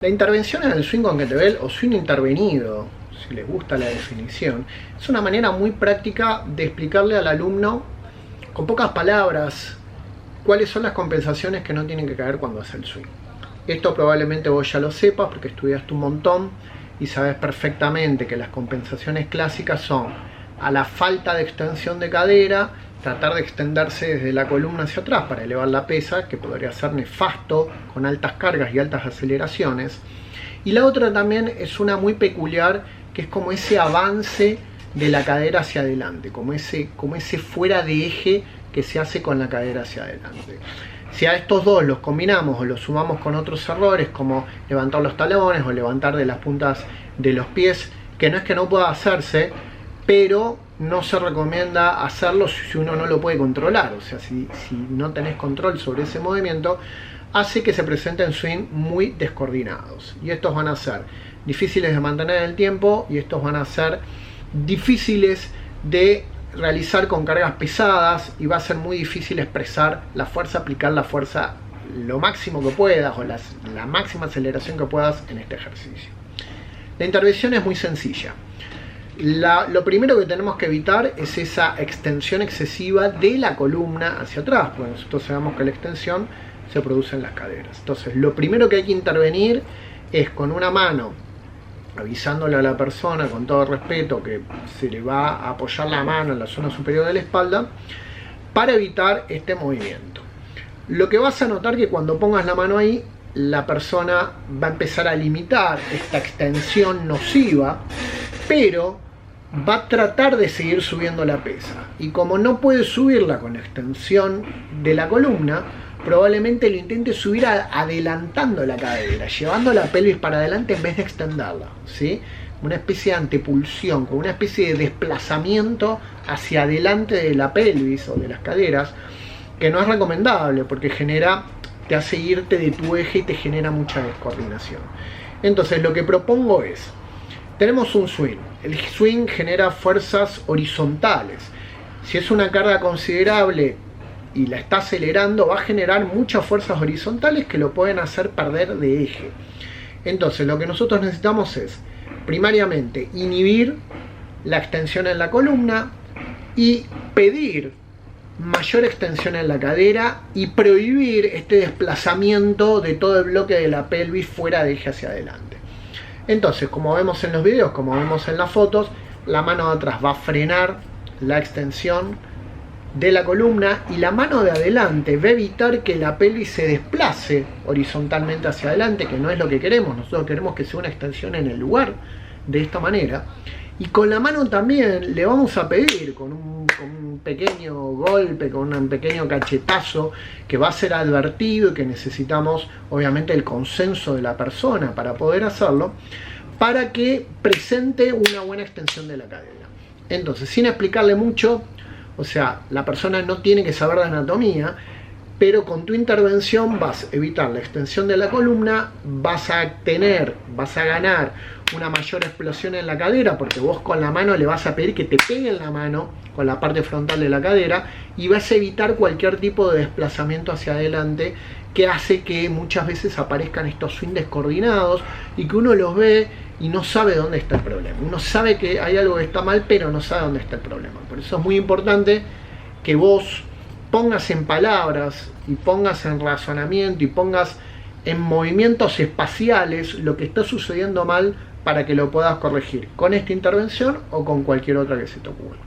La intervención en el swing con kettlebell o swing intervenido, si les gusta la definición, es una manera muy práctica de explicarle al alumno con pocas palabras cuáles son las compensaciones que no tienen que caer cuando hace el swing. Esto probablemente vos ya lo sepas porque estudiaste un montón y sabes perfectamente que las compensaciones clásicas son a la falta de extensión de cadera, tratar de extenderse desde la columna hacia atrás para elevar la pesa, que podría ser nefasto con altas cargas y altas aceleraciones. Y la otra también es una muy peculiar, que es como ese avance de la cadera hacia adelante, como ese fuera de eje que se hace con la cadera hacia adelante. Si a estos dos los combinamos o los sumamos con otros errores como levantar los talones o levantar de las puntas de los pies, que no es que no pueda hacerse, pero no se recomienda hacerlo si uno no lo puede controlar. O sea, si no tenés control sobre ese movimiento, hace que se presenten swing muy descoordinados. Y estos van a ser difíciles de mantener en el tiempo y estos van a ser difíciles de realizar con cargas pesadas y va a ser muy difícil expresar la fuerza, aplicar la fuerza lo máximo que puedas o la máxima aceleración que puedas en este ejercicio. La intervención es muy sencilla. Lo primero que tenemos que evitar es esa extensión excesiva de la columna hacia atrás, porque nosotros sabemos que la extensión se produce en las caderas. Entonces, lo primero que hay que intervenir es con una mano, avisándole a la persona con todo respeto que se le va a apoyar la mano en la zona superior de la espalda, para evitar este movimiento. Lo que vas a notar que cuando pongas la mano ahí, la persona va a empezar a limitar esta extensión nociva, pero va a tratar de seguir subiendo la pesa. Y como no puede subirla con la extensión de la columna, probablemente lo intente subir adelantando la cadera, llevando la pelvis para adelante en vez de extenderla, ¿sí? Una especie de antepulsión, con una especie de desplazamiento hacia adelante de la pelvis o de las caderas, que no es recomendable porque te hace irte de tu eje y te genera mucha descoordinación. Entonces lo que propongo es, tenemos un swing. El swing genera fuerzas horizontales. Si es una carga considerable y la está acelerando, va a generar muchas fuerzas horizontales que lo pueden hacer perder de eje. Entonces lo que nosotros necesitamos es, primariamente, inhibir la extensión en la columna y pedir mayor extensión en la cadera y prohibir este desplazamiento de todo el bloque de la pelvis fuera de eje hacia adelante. Entonces, como vemos en los videos, como vemos en las fotos, la mano de atrás va a frenar la extensión de la columna y la mano de adelante va a evitar que la pelvis se desplace horizontalmente hacia adelante, que no es lo que queremos. Nosotros queremos que sea una extensión en el lugar de esta manera. Y con la mano también le vamos a pedir con un pequeño golpe, con un pequeño cachetazo que va a ser advertido y que necesitamos obviamente el consenso de la persona para poder hacerlo, para que presente una buena extensión de la cadera. Entonces, sin explicarle mucho, o sea, la persona no tiene que saber de anatomía, pero con tu intervención vas a evitar la extensión de la columna, vas a ganar una mayor explosión en la cadera, porque vos con la mano le vas a pedir que te pegue en la mano con la parte frontal de la cadera y vas a evitar cualquier tipo de desplazamiento hacia adelante que hace que muchas veces aparezcan estos swings descoordinados y que uno los ve y no sabe dónde está el problema. Uno sabe que hay algo que está mal, pero no sabe dónde está el problema. Por eso es muy importante que vos pongas en palabras y pongas en razonamiento y pongas en movimientos espaciales lo que está sucediendo mal para que lo puedas corregir con esta intervención o con cualquier otra que se te ocurra.